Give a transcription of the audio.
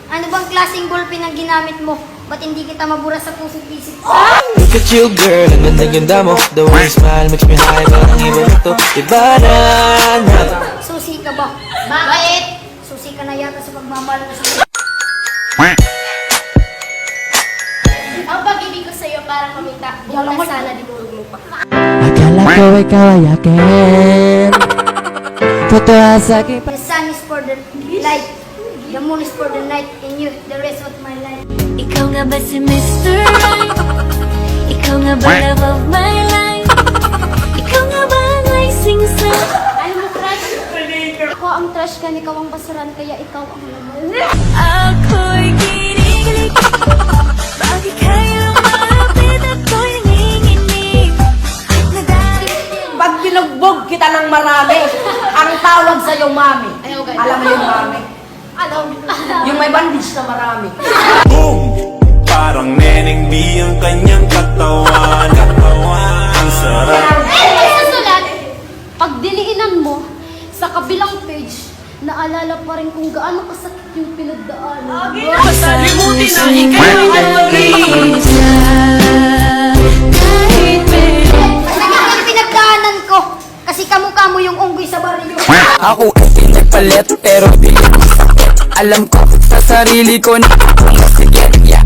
Ano bang klaseng ballpen ang ginamit mo? Ba't hindi kita mabura sa puso-isip? Look at you girl, ang ganda yung damo. The way you smile makes me high, parang iba na to. Iba na. Susi ka ba? Bakit? Susi ka na yata sa pagmamahal mo sa... Ang pag-ibig ko sa'yo para kumita. Buong na sana dinurog mo pa. Akala ko ikaw ay akin. Totoo sa akin. The sun is for the light, the moon is for the night, and you, the rest of my life. Ikaw nga ba si Mr. Right? Ikaw nga ba love of my life? Ikaw nga ba ang rising sun? Alam mo, crush? Ako ang trash ka, ikaw ang basuran, kaya ikaw ang laman. Ako'y kinikilig. Bakit kayong malapit ako'y nanginginig? Pag binugbog kita ng marami, ang tawag sa'yo, mami. Alam mo yung mami? Alam. Yung may bandage na marami. Boom! Parang Neneng B ang kanyang katawan. Ang sarap. Sa sulat, pag diliinan mo, sa kabilang page, naalala pa rin kung gaano kasakit yung pinagdaanan. Salimutin na ikaw ang mag-iisa. Kahit Masakit yung pinagdaanan ko, kasi kamukha mo yung unggoy sa baryo. Ako ay pinagpalit pero di ko sakit. Alam ko sa sarili ko na ako masigit. Yeah.